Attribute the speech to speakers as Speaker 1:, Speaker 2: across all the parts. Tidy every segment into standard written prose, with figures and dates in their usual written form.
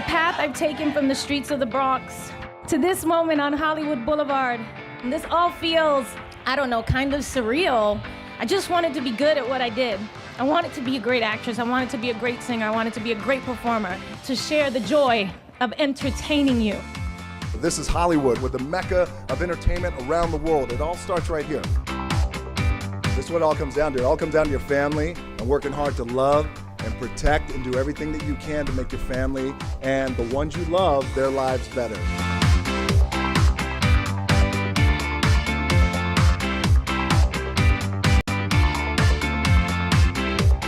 Speaker 1: path I've taken from the streets of the Bronx to this moment on Hollywood Boulevard. And this all feels, I don't know, kind of surreal. I just wanted to be good at what I did. I wanted to be a great actress. I wanted to be a great singer. I wanted to be a great performer, to share the joy of entertaining you.
Speaker 2: This is Hollywood, with the mecca of entertainment around the world. It all starts right here. This is what it all comes down to. It all comes down to your family and working hard to love and protect and do everything that you can to make your family and the ones you love, their lives better.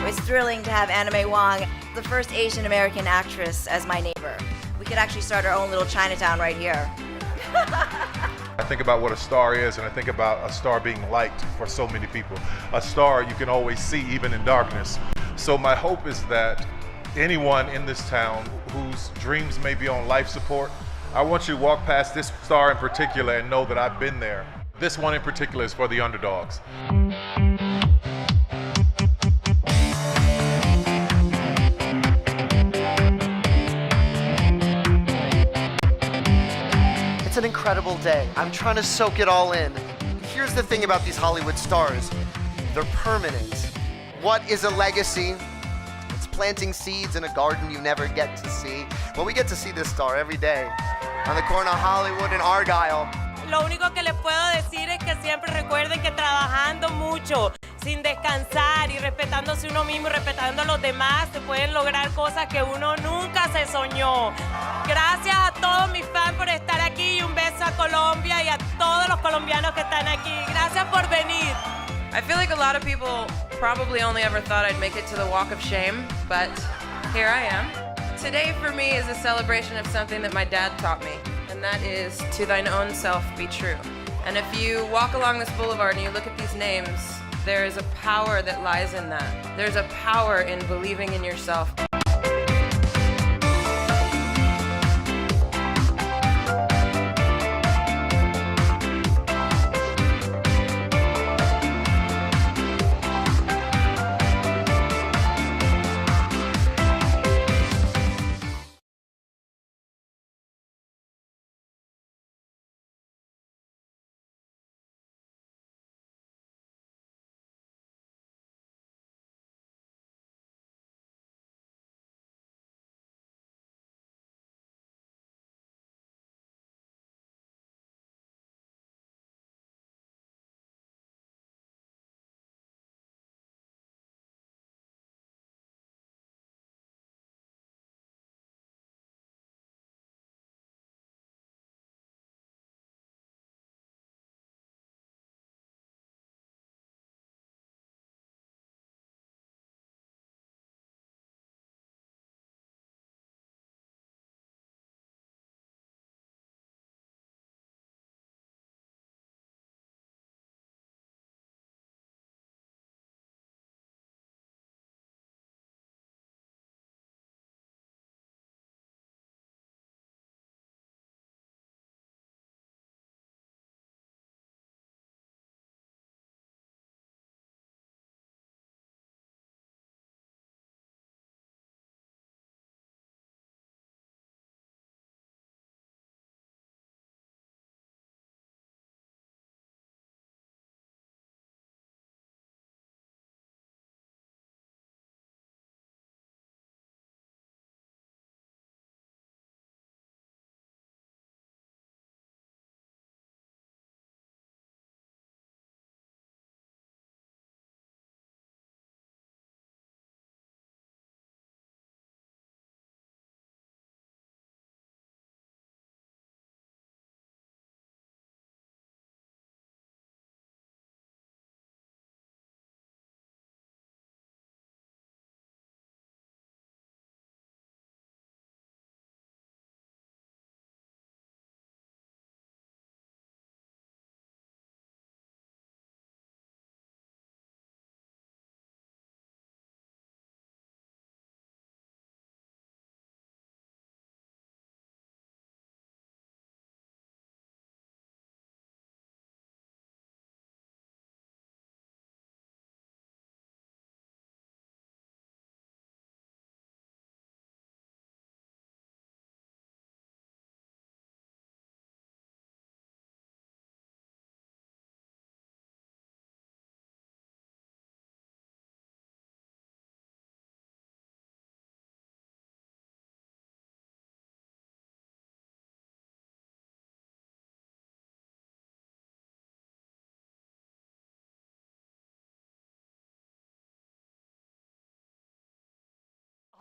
Speaker 3: It's thrilling to have Anna May Wong, the first Asian American actress, as my neighbor. We could actually start our own little Chinatown right here.
Speaker 4: I think about what a star is, and I think about a star being liked for so many people. A star you can always see even in darkness. So my hope is that anyone in this town whose dreams may be on life support, I want you to walk past this star in particular and know that I've been there. This one in particular is for the underdogs.
Speaker 5: It's an incredible day. I'm trying to soak it all in. Here's the thing about these Hollywood stars. They're permanent. What is a legacy? It's planting seeds in a garden you never get to see. Well, we get to see this star every day on the corner of Hollywood and Argyle.
Speaker 6: Lo único que les puedo decir es que siempre recuerden que trabajando mucho, sin descansar y respetándose uno mismo y respetando a los demás, se pueden lograr cosas que uno nunca se soñó. Gracias a todos mis fans por estar aquí y un beso a Colombia y a todos los colombianos que están aquí. Gracias por venir.
Speaker 7: I feel like a lot of people probably only ever thought I'd make it to the Walk of Shame, but here I am. Today for me is a celebration of something that my dad taught me, and that is to thine own self be true. And if you walk along this boulevard and you look at these names, there is a power that lies in that. There's a power in believing in yourself.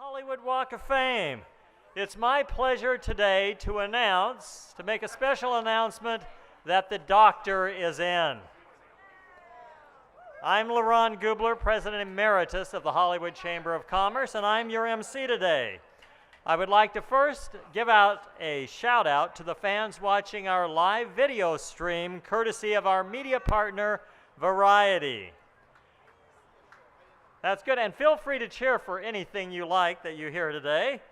Speaker 8: Hollywood Walk of Fame. It's my pleasure today to make a special announcement that the doctor is in. I'm LaRon Gubler, President Emeritus of the Hollywood Chamber of Commerce, and I'm your MC today. I would like to first give out a shout out to the fans watching our live video stream courtesy of our media partner, Variety. That's good, and feel free to cheer for anything you like that you hear today.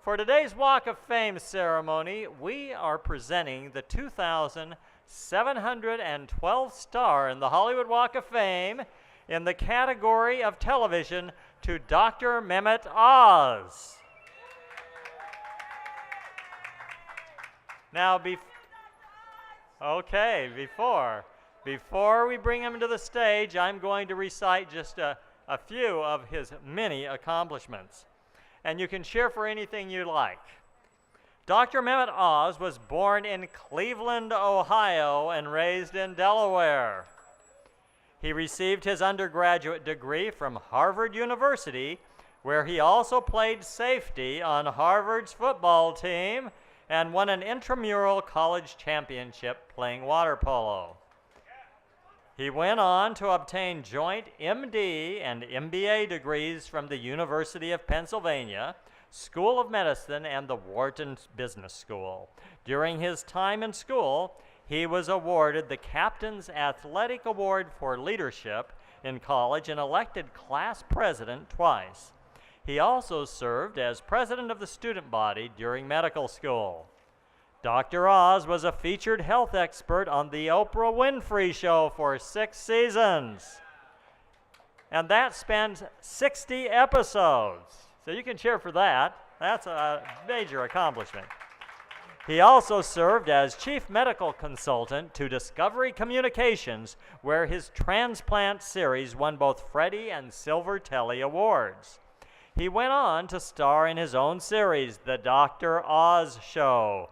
Speaker 8: For today's Walk of Fame ceremony, we are presenting the 2,712th star in the Hollywood Walk of Fame in the category of television to Dr. Mehmet Oz. Now, before we bring him to the stage, I'm going to recite just a few of his many accomplishments. And you can cheer for anything you like. Dr. Mehmet Oz was born in Cleveland, Ohio, and raised in Delaware. He received his undergraduate degree from Harvard University, where he also played safety on Harvard's football team and won an intramural college championship playing water polo. He went on to obtain joint MD and MBA degrees from the University of Pennsylvania, School of Medicine, and the Wharton Business School. During his time in school, he was awarded the Captain's Athletic Award for Leadership in college and elected class president twice. He also served as president of the student body during medical school. Dr. Oz was a featured health expert on the Oprah Winfrey Show for 6 seasons. And that spans 60 episodes. So you can cheer for that. That's a major accomplishment. He also served as chief medical consultant to Discovery Communications, where his transplant series won both Freddie and Silver Telly Awards. He went on to star in his own series, The Dr. Oz Show.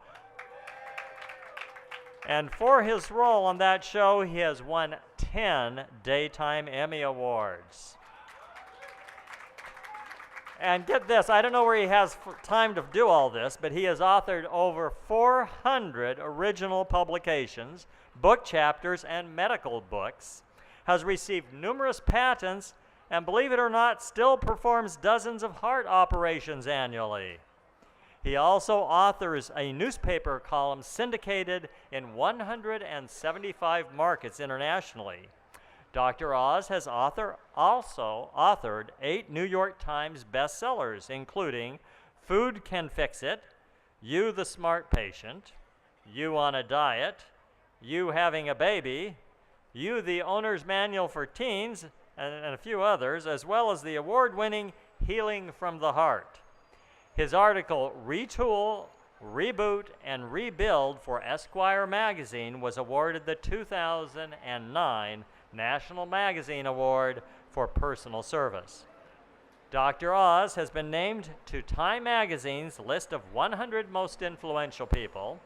Speaker 8: And for his role on that show, he has won 10 Daytime Emmy Awards. And get this, I don't know where he has time to do all this, but he has authored over 400 original publications, book chapters, and medical books, has received numerous patents, and believe it or not, still performs dozens of heart operations annually. He also authors a newspaper column syndicated in 175 markets internationally. Dr. Oz has also authored 8 New York Times bestsellers, including Food Can Fix It, You the Smart Patient, You on a Diet, You Having a Baby, You the Owner's Manual for Teens, and a few others, as well as the award-winning Healing from the Heart. His article, Retool, Reboot, and Rebuild for Esquire magazine was awarded the 2009 National Magazine Award for Personal Service. Dr. Oz has been named to Time Magazine's list of 100 most influential people,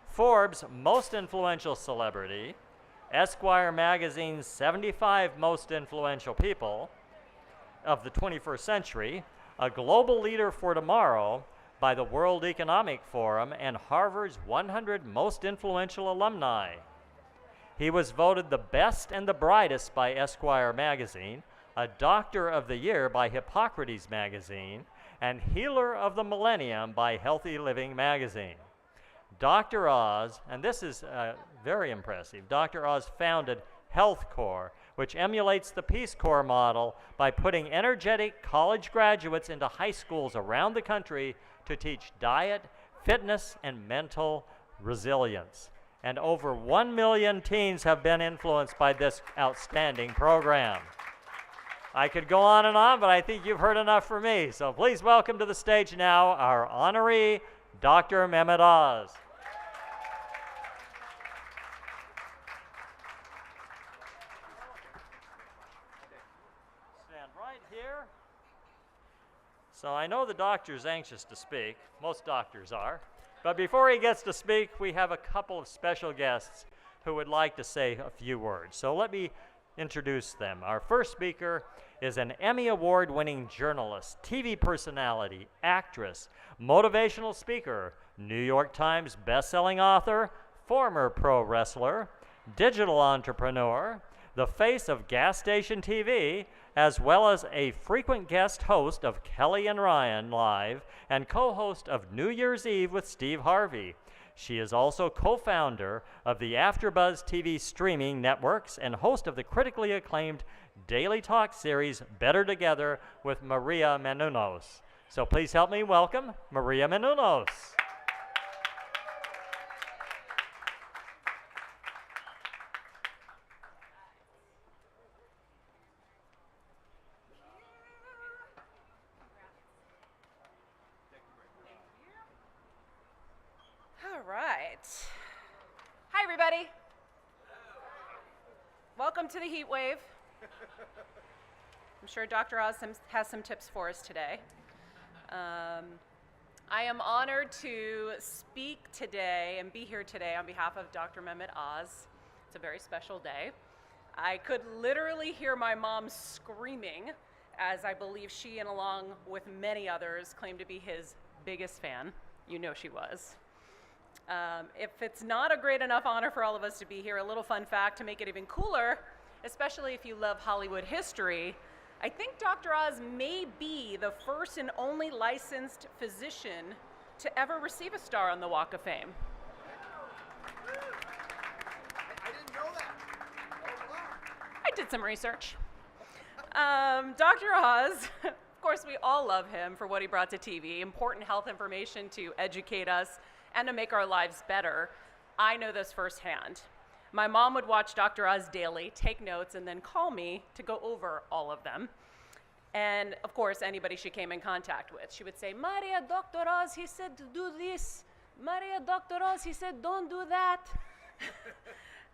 Speaker 8: Forbes' most influential celebrity, Esquire magazine's 75 most influential people of the 21st century, a global leader for tomorrow by the World Economic Forum, and Harvard's 100 most influential alumni. He was voted the best and the brightest by Esquire magazine, a Doctor of the Year by Hippocrates magazine, and Healer of the Millennium by Healthy Living magazine. Dr. Oz, and this is very impressive, Dr. Oz founded Health Corps, which emulates the Peace Corps model by putting energetic college graduates into high schools around the country to teach diet, fitness, and mental resilience. And over 1 million teens have been influenced by this outstanding program. I could go on, but I think you've heard enough from me. So please welcome to the stage now our honoree, Dr. Mehmet Oz. Here. So I know the doctor's anxious to speak. Most doctors are. But before he gets to speak, we have a couple of special guests who would like to say a few words. So let me introduce them. Our first speaker is an Emmy Award-winning journalist, TV personality, actress, motivational speaker, New York Times best-selling author, former pro wrestler, digital entrepreneur, the face of gas station TV, as well as a frequent guest host of Kelly and Ryan Live and co-host of New Year's Eve with Steve Harvey. She is also co-founder of the AfterBuzz TV streaming networks and host of the critically acclaimed daily talk series Better Together with Maria Menounos. So please help me welcome Maria Menounos.
Speaker 9: All right. Hi, everybody. Welcome to the heat wave. I'm sure Dr. Oz has some tips for us today. I am honored to speak today and be here today on behalf of Dr. Mehmet Oz. It's a very special day. I could literally hear my mom screaming, as I believe she, and along with many others, claimed to be his biggest fan. You know she was. If it's not a great enough honor for all of us to be here, a little fun fact to make it even cooler, especially if you love Hollywood history, I think Dr. Oz may be the first and only licensed physician to ever receive a star on the Walk of Fame.
Speaker 5: I didn't know that. Oh, wow.
Speaker 9: I did some research. Dr. Oz, of course, we all love him for what he brought to TV, important health information to educate us and to make our lives better. I know this firsthand. My mom would watch Dr. Oz daily, take notes, and then call me to go over all of them. And of course, anybody she came in contact with. She would say, Maria, Dr. Oz, he said to do this. Maria, Dr. Oz, he said don't do that.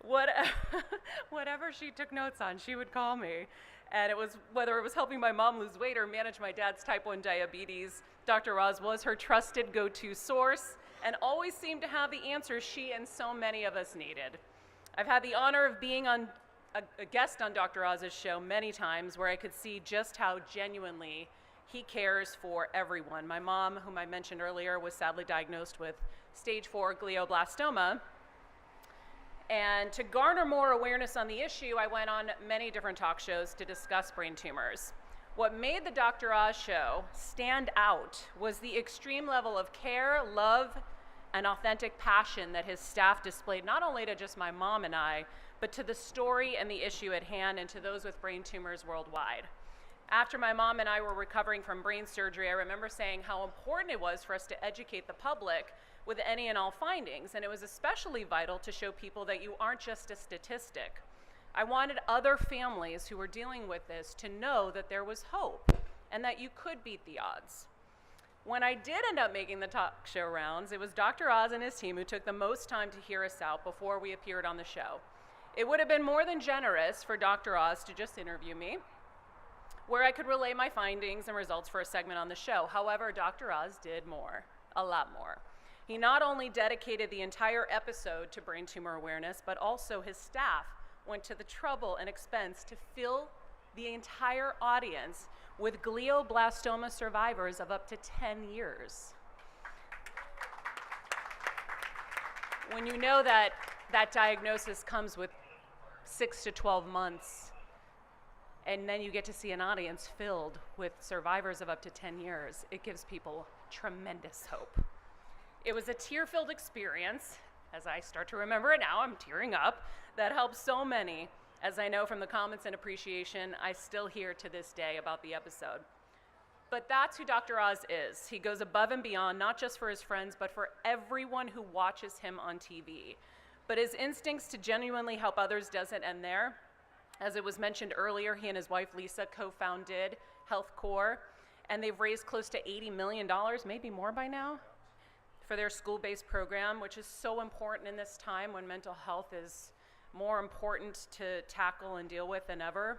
Speaker 9: Whatever she took notes on, she would call me. And it was, whether it was helping my mom lose weight or manage my dad's type 1 diabetes, Dr. Oz was her trusted go-to source and always seemed to have the answers she and so many of us needed. I've had the honor of being on a guest on Dr. Oz's show many times where I could see just how genuinely he cares for everyone. My mom, whom I mentioned earlier, was sadly diagnosed with stage 4 glioblastoma. And to garner more awareness on the issue, I went on many different talk shows to discuss brain tumors. What made the Dr. Oz show stand out was the extreme level of care, love, and authentic passion that his staff displayed, not only to just my mom and I, but to the story and the issue at hand and to those with brain tumors worldwide. After my mom and I were recovering from brain surgery, I remember saying how important it was for us to educate the public with any and all findings, and it was especially vital to show people that you aren't just a statistic. I wanted other families who were dealing with this to know that there was hope and that you could beat the odds. When I did end up making the talk show rounds, it was Dr. Oz and his team who took the most time to hear us out before we appeared on the show. It would have been more than generous for Dr. Oz to just interview me, where I could relay my findings and results for a segment on the show. However, Dr. Oz did more, a lot more. He not only dedicated the entire episode to brain tumor awareness, but also his staff went to the trouble and expense to fill the entire audience with glioblastoma survivors of up to 10 years. When you know that that diagnosis comes with 6 to 12 months, and then you get to see an audience filled with survivors of up to 10 years, it gives people tremendous hope. It was a tear-filled experience. As I start to remember it now, I'm tearing up. That helped so many. As I know from the comments and appreciation I still hear to this day about the episode. But that's who Dr. Oz is. He goes above and beyond, not just for his friends, but for everyone who watches him on TV. But his instincts to genuinely help others doesn't end there. As it was mentioned earlier, he and his wife Lisa co-founded Health Corps, and they've raised close to $80 million, maybe more by now, for their school-based program, which is so important in this time when mental health is more important to tackle and deal with than ever.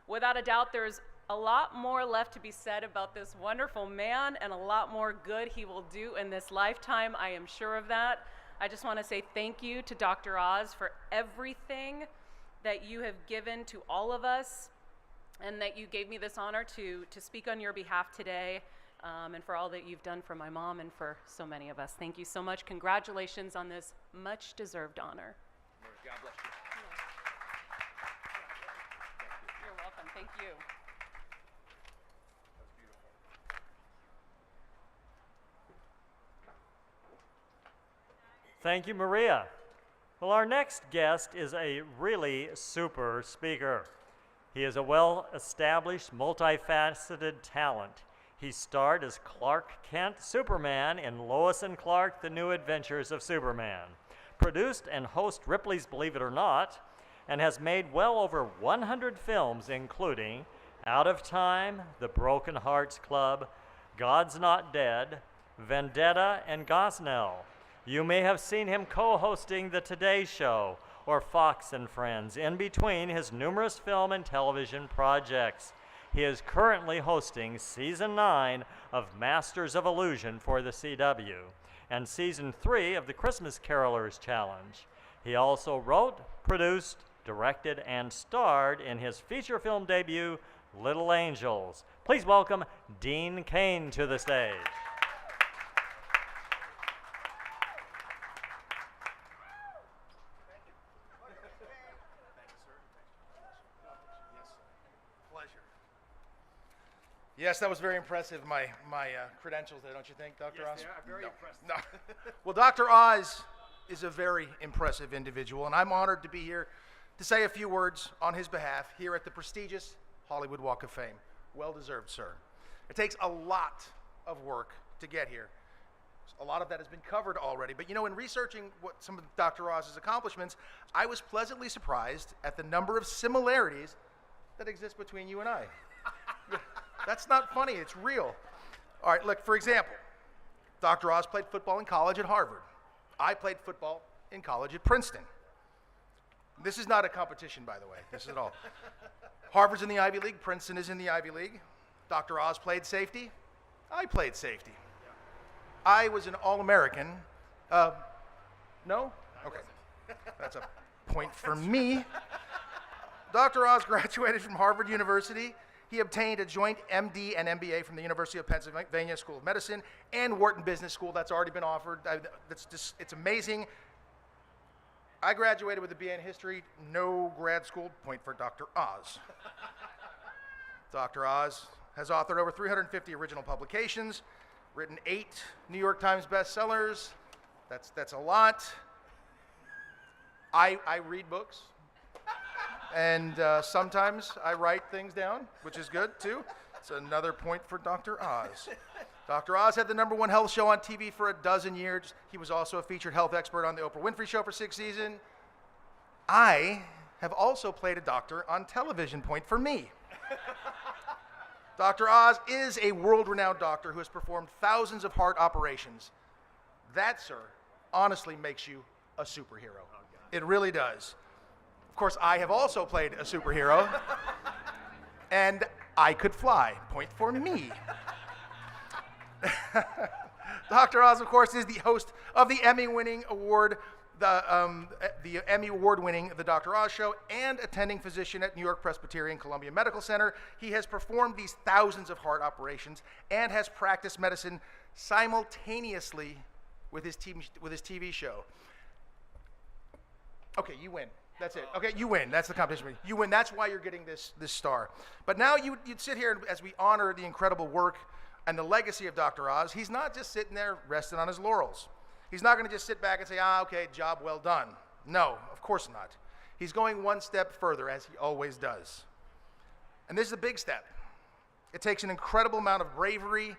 Speaker 9: Without a doubt, there's a lot more left to be said about this wonderful man and a lot more good he will do in this lifetime. I am sure of that. I just want to say thank you to Dr. Oz for everything that you have given to all of us, and that you gave me this honor to speak on your behalf today, and for all that you've done for my mom and for so many of us. Thank you so much. Congratulations on this much-deserved honor.
Speaker 10: God bless you.
Speaker 9: You're welcome. Thank you.
Speaker 8: Thank you, Maria. Well, our next guest is a really super speaker. He is a well-established, multifaceted talent. He starred as Clark Kent Superman in Lois and Clark: The New Adventures of Superman, produced and host Ripley's Believe It or Not, and has made well over 100 films, including Out of Time, The Broken Hearts Club, God's Not Dead, Vendetta, and Gosnell. You may have seen him co-hosting The Today Show or Fox and Friends in between his numerous film and television projects. He is currently hosting Season 9 of Masters of Illusion for the CW and Season 3 of the Christmas Carolers Challenge. He also wrote, produced, directed, and starred in his feature film debut, Little Angels. Please welcome Dean Cain to the stage.
Speaker 10: Yes, that was very impressive, my credentials there, don't you think, Dr. Oz?
Speaker 11: Yes, they are very impressive.
Speaker 10: No. Well, Dr. Oz is a very impressive individual, and I'm honored to be here to say a few words on his behalf here at the prestigious Hollywood Walk of Fame. Well deserved, sir. It takes a lot of work to get here. A lot of that has been covered already, but you know, in researching what some of Dr. Oz's accomplishments, I was pleasantly surprised at the number of similarities that exist between you and I. That's not funny, it's real. All right, look, for example, Dr. Oz played football in college at Harvard. I played football in college at Princeton. This is not a competition, by the way, this is at all. Harvard's in the Ivy League, Princeton is in the Ivy League. Dr. Oz played safety, I played safety. I was an All-American. No? Okay, that's a point for me. Dr. Oz graduated from Harvard University. He obtained a joint MD and MBA from the University of Pennsylvania School of Medicine and Wharton Business School. That's already been offered. It's amazing. I graduated with a BA in history, no grad school. Point for Dr. Oz. Dr. Oz has authored over 350 original publications, written 8 New York Times bestsellers. That's a lot. I read books. And sometimes I write things down, which is good too. It's another point for Dr. Oz. Dr. Oz had the #1 health show on TV for 12 years. He was also a featured health expert on the Oprah Winfrey Show for 6 seasons. I have also played a doctor on television, point for me. Dr. Oz is a world-renowned doctor who has performed thousands of heart operations. That, sir, honestly makes you a superhero. It really does. Of course, I have also played a superhero, and I could fly. Point for me. Dr. Oz, of course, is the host of the Emmy-winning award, the Emmy Award-winning The Dr. Oz Show, and attending physician at New York Presbyterian Columbia Medical Center. He has performed these thousands of heart operations and has practiced medicine simultaneously with his TV show. Okay, you win. That's it. Okay, you win. That's the competition. You win. That's why you're getting this star. But now you'd sit here as we honor the incredible work and the legacy of Dr. Oz. He's not just sitting there resting on his laurels. He's not going to just sit back and say, okay, job well done. No, of course not. He's going one step further, as he always does. And this is a big step. It takes an incredible amount of bravery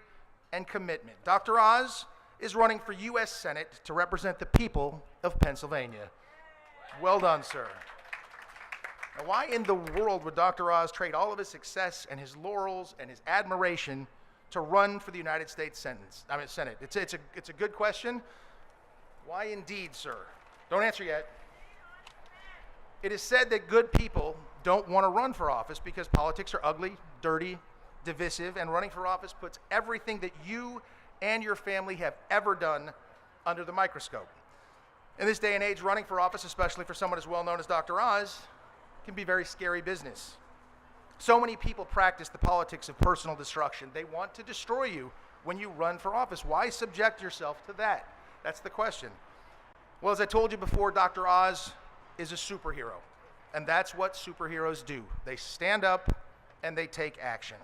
Speaker 10: and commitment. Dr. Oz is running for U.S. Senate to represent the people of Pennsylvania. Well done, sir. Now, why in the world would Dr. Oz trade all of his success and his laurels and his admiration to run for the United States Senate? It's a good question. Why indeed, sir? Don't answer yet. It is said that good people don't want to run for office because politics are ugly, dirty, divisive, and running for office puts everything that you and your family have ever done under the microscope. In this day and age, running for office, especially for someone as well known as Dr. Oz, can be very scary business. So many people practice the politics of personal destruction. They want to destroy you when you run for office. Why subject yourself to that? That's the question. Well, as I told you before, Dr. Oz is a superhero. And that's what superheroes do. They stand up and they take action.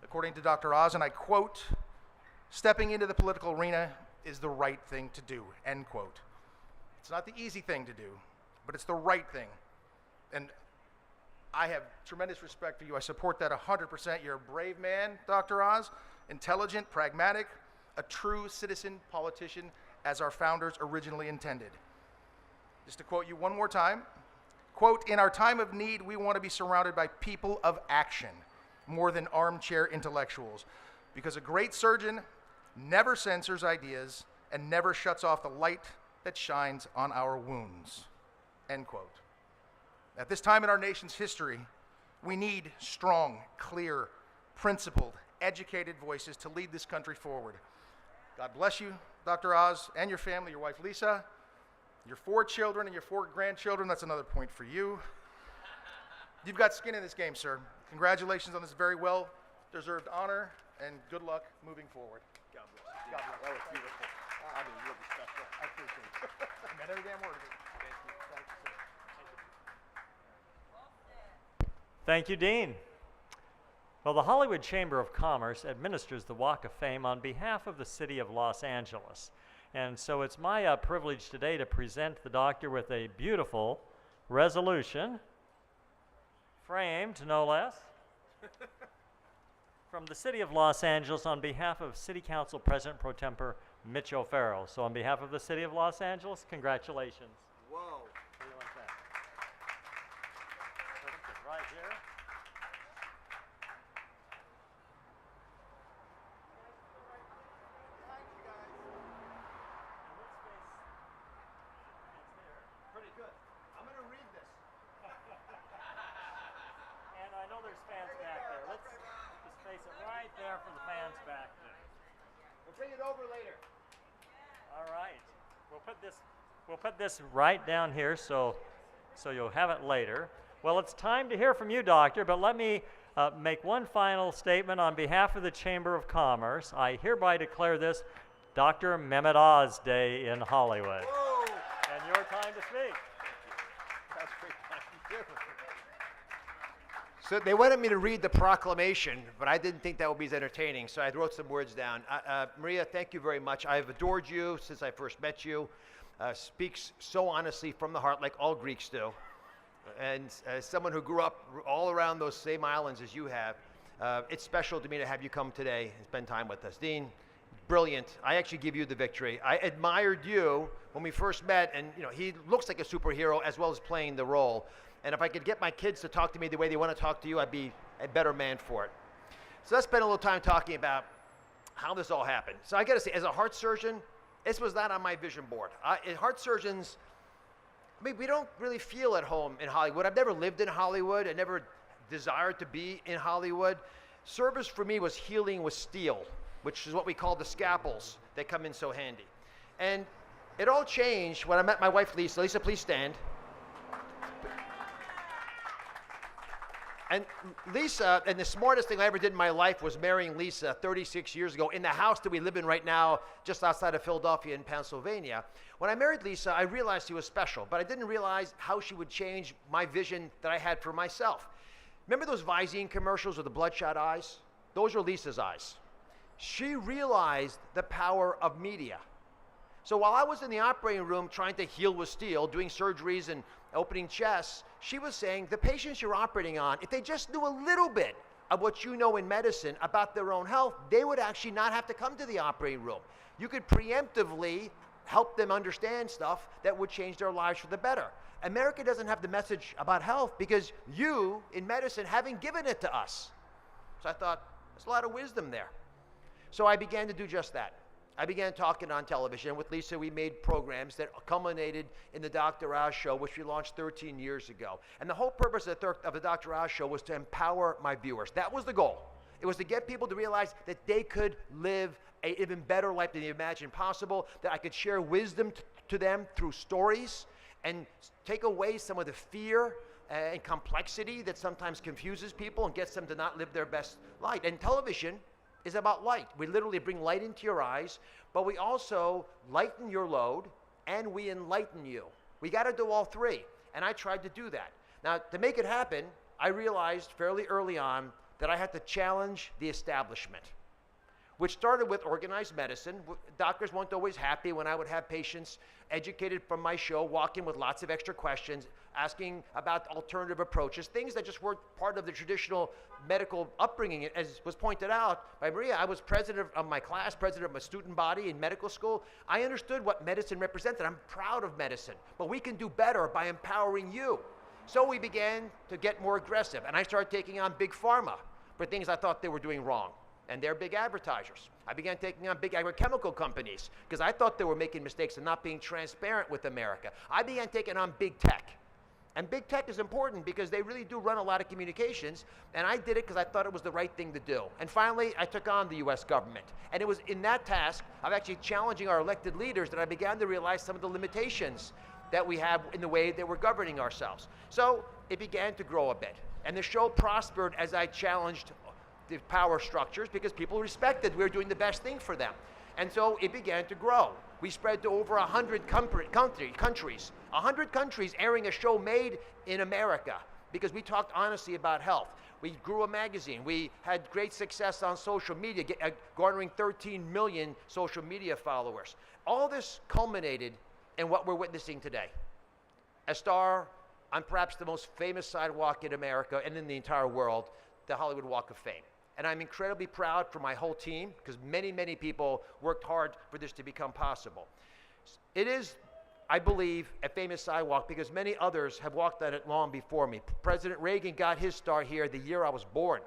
Speaker 10: According to Dr. Oz, and I quote, "Stepping into the political arena is the right thing to do," end quote. It's not the easy thing to do, but it's the right thing. And I have tremendous respect for you. I support that 100%. You're a brave man, Dr. Oz, intelligent, pragmatic, a true citizen politician as our founders originally intended. Just to quote you one more time, quote, "In our time of need, we want to be surrounded by people of action more than armchair intellectuals, because a great surgeon never censors ideas and never shuts off the light that shines on our wounds," end quote. At this time in our nation's history, we need strong, clear, principled, educated voices to lead this country forward. God bless you, Dr. Oz, and your family, your wife Lisa, your 4 children and your 4 grandchildren. That's another point for you. You've got skin in this game, sir. Congratulations on this very well-deserved honor, and good luck moving forward. God bless you. God bless you. That was beautiful. I mean, really special. I appreciate it. I meant every damn word of it. Thank you. Thank you, sir.
Speaker 8: Thank you, Dean. Well, the Hollywood Chamber of Commerce administers the Walk of Fame on behalf of the city of Los Angeles. And so it's my privilege today to present the doctor with a beautiful resolution, framed no less, from the city of Los Angeles on behalf of City Council President Pro Tempore Mitch O'Farrell. So on behalf of the city of Los Angeles, congratulations.
Speaker 5: Whoa.
Speaker 8: How do you like that? Right here.
Speaker 5: Pretty good. I'm going to read this.
Speaker 8: And I know there's fans back there. Let's just face it right there for the fans back there.
Speaker 5: We'll bring it over later.
Speaker 8: All right. We'll put this right down here so you'll have it later. Well, it's time to hear from you, Doctor, but let me make one final statement on behalf of the Chamber of Commerce. I hereby declare this Dr. Mehmet Oz Day in Hollywood.
Speaker 5: Whoa.
Speaker 8: And your time to speak.
Speaker 5: That's pretty kind. So they wanted me to read the proclamation, but I didn't think that would be as entertaining, so I wrote some words down. Maria, thank you very much. I've adored you since I first met you. Speaks so honestly from the heart, like all Greeks do. And as someone who grew up all around those same islands as you have, it's special to me to have you come today and spend time with us. Dean, brilliant. I actually give you the victory. I admired you when we first met, and he looks like a superhero as well as playing the role. And if I could get my kids to talk to me the way they want to talk to you, I'd be a better man for it. So let's spend a little time talking about how this all happened. So I got to say, as a heart surgeon, this was not on my vision board. Heart surgeons, we don't really feel at home in Hollywood. I've never lived in Hollywood. I never desired to be in Hollywood. Service for me was healing with steel, which is what we call the scalpels that come in so handy. And it all changed when I met my wife, Lisa. Lisa, please stand. And Lisa, and the smartest thing I ever did in my life was marrying Lisa 36 years ago in the house that we live in right now, just outside of Philadelphia in Pennsylvania. When I married Lisa, I realized she was special, but I didn't realize how she would change my vision that I had for myself. Remember those Visine commercials with the bloodshot eyes? Those are Lisa's eyes. She realized the power of media. So while I was in the operating room trying to heal with steel, doing surgeries and opening chests, she was saying, the patients you're operating on, if they just knew a little bit of what you know in medicine about their own health, they would actually not have to come to the operating room. You could preemptively help them understand stuff that would change their lives for the better. America doesn't have the message about health because you, in medicine, haven't given it to us. So I thought, there's a lot of wisdom there. So I began to do just that. I began talking on television. With Lisa, we made programs that culminated in the Dr. Oz Show, which we launched 13 years ago. And the whole purpose of the Dr. Oz Show was to empower my viewers. That was the goal. It was to get people to realize that they could live an even better life than they imagined possible, that I could share wisdom to them through stories and take away some of the fear
Speaker 11: and complexity that sometimes confuses people and gets them to not live their best light. And television is about light. We literally bring light into your eyes, but we also lighten your load and we enlighten you. We got to do all three, and I tried to do that. Now, to make it happen, I realized fairly early on that I had to challenge the establishment, which started with organized medicine. Doctors weren't always happy when I would have patients educated from my show, walk in with lots of extra questions, asking about alternative approaches, things that just weren't part of the traditional medical upbringing. As was pointed out by Maria, I was president of my class, president of my student body in medical school. I understood what medicine represented. I'm proud of medicine, but we can do better by empowering you. So we began to get more aggressive, and I started taking on big pharma for things I thought they were doing wrong. And they're big advertisers. I began taking on big agrochemical companies because I thought they were making mistakes and not being transparent with America. I began taking on big tech. And big tech is important because they really do run a lot of communications, and I did it because I thought it was the right thing to do. And finally, I took on the US government. And it was in that task of actually challenging our elected leaders that I began to realize some of the limitations that we have in the way that we're governing ourselves. So it began to grow a bit. And the show prospered as I challenged the power structures because people respected we were doing the best thing for them. And so it began to grow. We spread to over 100 countries, 100 countries airing a show made in America because we talked honestly about health. We grew a magazine. We had great success on social media, garnering 13 million social media followers. All this culminated in what we're witnessing today. A star on perhaps the most famous sidewalk in America and in the entire world, the Hollywood Walk of Fame. And I'm incredibly proud for my whole team because many, many people worked hard for this to become possible. It is, I believe, a famous sidewalk because many others have walked on it long before me. President Reagan got his star here the year I was born.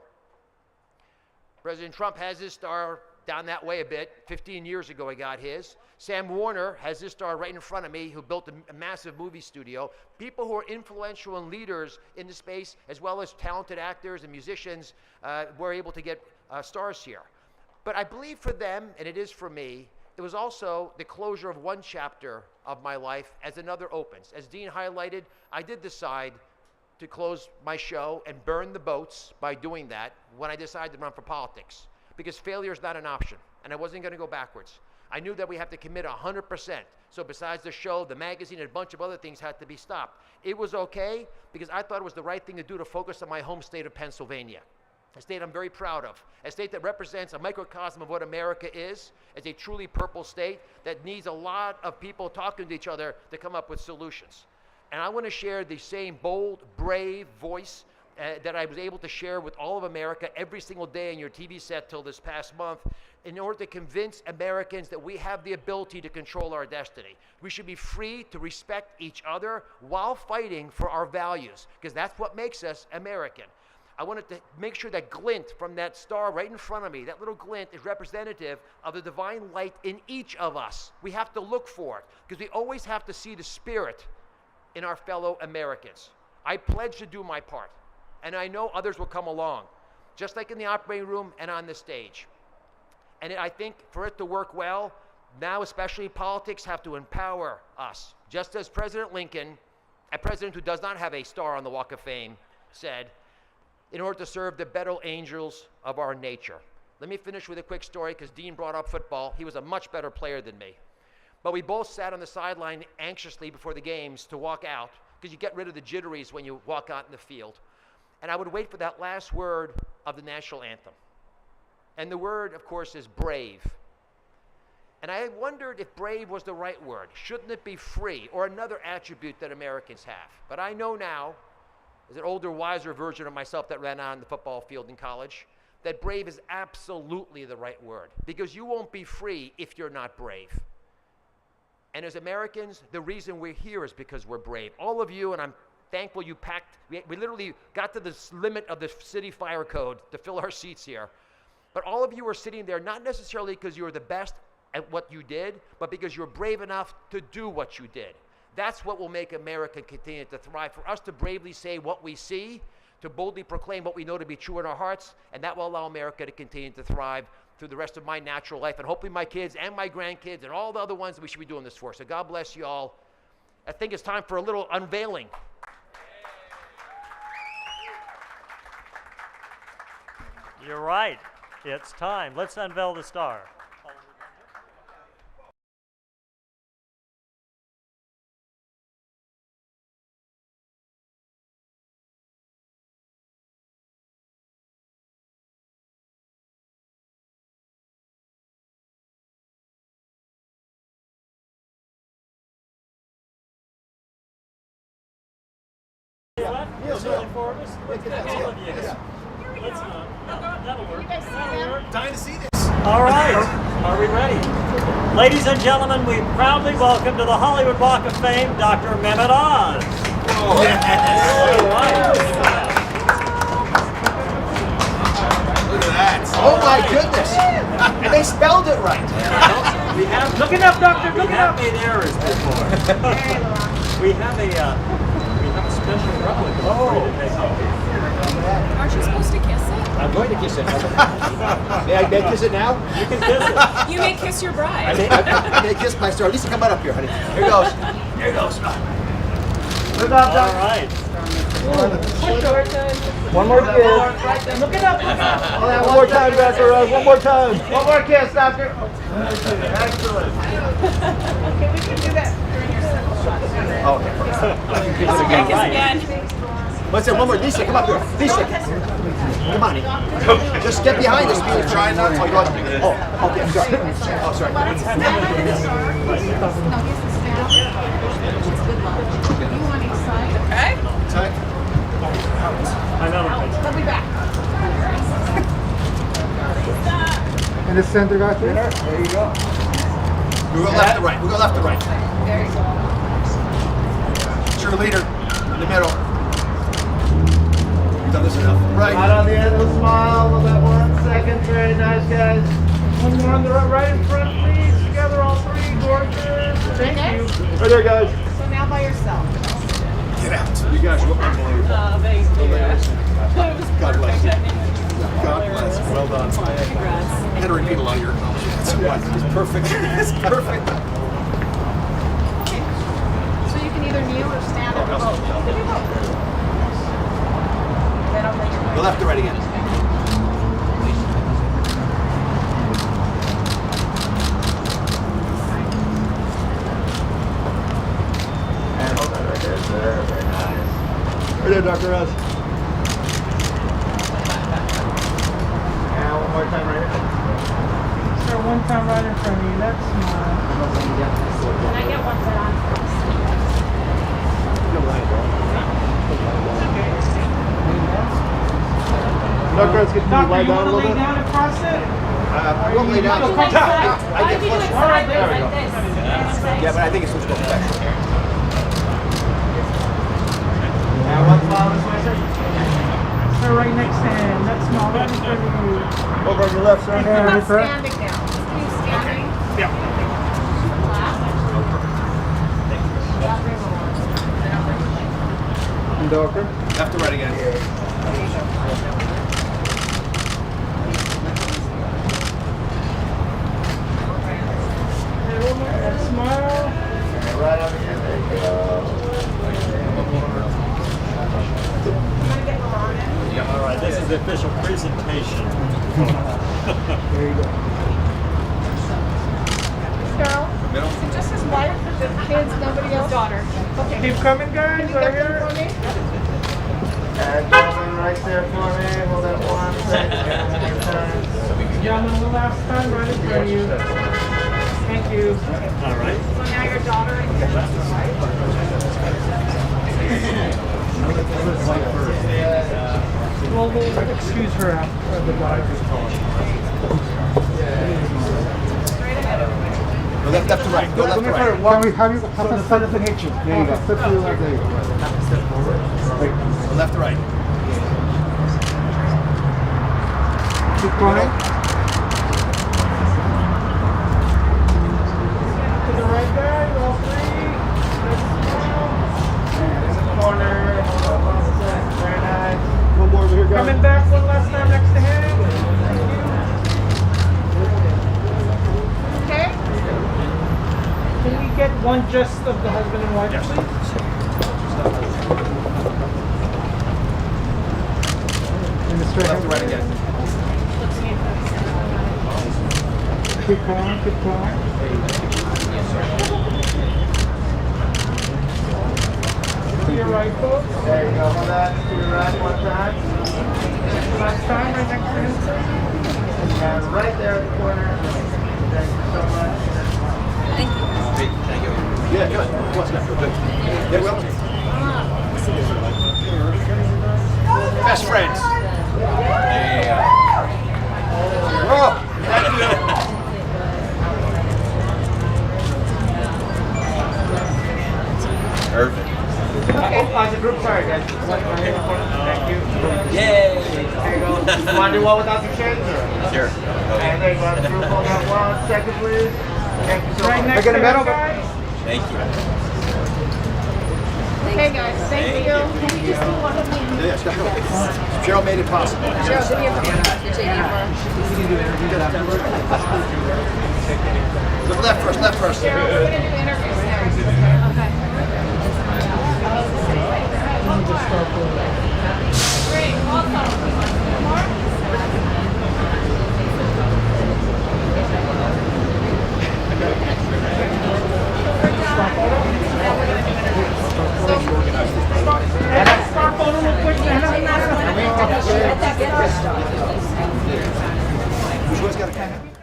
Speaker 11: President Trump has his star down that way a bit. 15 years ago he got his. Sam Warner has his star right in front of me, who built a massive movie studio. People who are influential and leaders in the space, as well as talented actors and musicians, were able to get stars here. But I believe for them, and it is for me, it was also the closure of one chapter of my life as another opens. As Dean highlighted, I did decide to close my show and burn the boats by doing that when I decided to run for politics, because failure is not an option, and I wasn't going to go backwards. I knew that we have to commit 100%. So besides the show, the magazine, and a bunch of other things had to be stopped. It was okay because I thought it was the right thing to do to focus on my home state of Pennsylvania, a state I'm very proud of, a state that represents a microcosm of what America is, as a truly purple state that needs a lot of people talking to each other to come up with solutions. And I want to share the same bold, brave voice that I was able to share with all of America every single day on your TV set till this past month, in order to convince Americans that we have the ability to control our destiny. We should be free to respect each other while fighting for our values, because that's what makes us American. I wanted to make sure that glint from that star right in front of me, that little glint, is representative of the divine light in each of us. We have to look for it, because we always have to see the spirit in our fellow Americans. I pledge to do my part, and I know others will come along, just like in the operating room and on the stage. And I think for it to work well, now especially politics have to empower us. Just as President Lincoln, a president who does not have a star on the Walk of Fame, said, in order to serve the better angels of our nature. Let me finish with a quick story, because Dean brought up football. He was a much better player than me. But we both sat on the sideline anxiously before the games to walk out, because you get rid of the jitteries when you walk out in the field. And I would wait for that last word of the national anthem. And the word, of course, is brave. And I wondered if brave was the right word. Shouldn't it be free, or another attribute that Americans have? But I know now, as an older, wiser version of myself that ran on the football field in college, that brave is absolutely the right word, because you won't be free if you're not brave. And as Americans, the reason we're here is because we're brave. All of you, and I'm thankful you packed, we literally got to the limit of the city fire code to fill our seats here. But all of you are sitting there not necessarily because you're the best at what you did, but because you're brave enough to do what you did. That's what will make America continue to thrive. For us to bravely say what we see, to boldly proclaim what we know to be true in our hearts, and that will allow America to continue to thrive through the rest of my natural life, and hopefully my kids and my grandkids and all the other ones that we should be doing this for. So God bless you all. I think it's time for a little unveiling.
Speaker 8: You're right. It's time. Let's unveil the star. Forward. Let's get all of you. That'll work. That'll work.
Speaker 10: Dying to see this.
Speaker 8: All right. Are we ready? Ladies and gentlemen, we proudly welcome to the Hollywood Walk of Fame, Dr. Mehmet Oz.
Speaker 10: Oh, yes.
Speaker 8: All right.
Speaker 10: Look at that.
Speaker 11: Oh my goodness! And they spelled it right.
Speaker 8: We have.
Speaker 12: Look it up, doctor. Look it up.
Speaker 8: We have made errors before. We have a special replica for you to take home.
Speaker 12: Aren't you supposed to kiss it?
Speaker 11: I'm going to kiss it. May I kiss it now?
Speaker 8: You can kiss it.
Speaker 12: You may kiss your bride.
Speaker 11: I may kiss my star. Lisa, come on up here, honey. Here goes. Here goes.
Speaker 12: Look up,
Speaker 8: All right.
Speaker 12: One more kiss. Look it up. One more time, Dr. Oz. One more time. One more kiss, doctor. Excellent. Okay, we can do that during your second shot.
Speaker 11: Okay.
Speaker 12: Kiss again.
Speaker 11: What's that? One more. Lisa, come up here. Lisa. Come on. Just get behind us. We're trying not to. Oh, okay. Sorry. Oh, sorry.
Speaker 12: No, here's the staff. It's good luck. You want each side? Okay. They'll be back.
Speaker 13: In the center, doctor.
Speaker 11: There you go. We go left to right. We go left to right.
Speaker 12: There you go.
Speaker 11: Cheerleader in the middle. We've done this enough. Right.
Speaker 12: Right on the end of the smile. Hold that 1 second. Very nice, guys. One more on the right in front, please. Together, all three. Gorgeous. Thank you.
Speaker 13: Right there, guys.
Speaker 12: So now by yourself.
Speaker 11: Get out. You guys were unbelievable.
Speaker 12: Thanks.
Speaker 11: God bless you. God bless you. Well done.
Speaker 12: Congrats.
Speaker 11: I had to repeat a lot of your accomplishments. It's perfect. It's perfect.
Speaker 12: So you can either kneel or stand or both. You can do both. Then I'll let you
Speaker 11: Go left to right again.
Speaker 12: And hold that right there, sir. Very nice.
Speaker 13: Right there, Dr. Oz.
Speaker 12: And one more time right here. Sir, one time right in front of you. That's smile.
Speaker 1: Can I get one set on first?
Speaker 13: Dr. Oz, can you lie down a little bit?
Speaker 12: Down across it?
Speaker 11: I won't lay down.
Speaker 1: Why
Speaker 11: I
Speaker 1: do you do
Speaker 11: get
Speaker 1: it
Speaker 11: flushed.
Speaker 1: sideways like this?
Speaker 11: Yeah, but I think it's supposed to go back.
Speaker 12: And one smile this way, sir. Sir, right next to him. That's small. Right in front of you.
Speaker 13: Over on your left side.
Speaker 12: You're not
Speaker 13: standing
Speaker 12: now. Please standing.
Speaker 13: Yeah. Doctor.
Speaker 11: Left to right again.
Speaker 12: Smile. Right on the end. There you go.
Speaker 8: All right, this is the official presentation.
Speaker 13: There you go.
Speaker 12: Carol.
Speaker 11: Middle.
Speaker 12: Is it just his wife, the kids, nobody else? Daughter. Okay. Keep coming, guys. Right here. For me? And gentlemen, right there for me. Hold that 1 second. Gentlemen, the last time, right in front of you. Thank you.
Speaker 8: All right.
Speaker 12: So now your daughter and your wife. Well, we'll excuse her after the daughter.
Speaker 11: Go left to right. Go left to right.
Speaker 13: Can we have you have the sun to hit you? There you go. Step to the left. There you go.
Speaker 11: Go left to right.
Speaker 13: Keep going.
Speaker 12: To the right, guys. All three. And in the corner. Very nice.
Speaker 13: One more over here, guys.
Speaker 12: Coming back one last time next to him. Okay. Can we get one just of the husband and wife, please?
Speaker 13: In the straight
Speaker 11: Left to
Speaker 13: hand.
Speaker 11: right again.
Speaker 13: Keep going, keep going. To your right, folks. There you go. Hold that. To your right one time. Last time, right next to you. And right there at the corner. Thank you so much.
Speaker 3: Thank you.
Speaker 11: Yeah, good. What's that? Good. Yeah, well. Best friends. Yeah. Oh, thank you.
Speaker 14: Perfect.
Speaker 13: Okay. As a group, sorry guys. Thank you.
Speaker 14: Yay!
Speaker 13: There you go. You want to do one without the shades?
Speaker 14: Sure.
Speaker 13: And there you go. As a group, hold that 1 second, please. Thank you so much.
Speaker 14: Next to him, guys. Thank you.
Speaker 1: Hey guys, thank you. Can we just do one of these?
Speaker 11: Yes, Cheryl made it possible.
Speaker 3: Cheryl, give me your phone. You're taking your phone.
Speaker 11: Look left first, left first.
Speaker 1: Cheryl, we're gonna do interviews next. Okay. Great, awesome. More?
Speaker 13: Start photo real quick.
Speaker 11: Who's got a camera?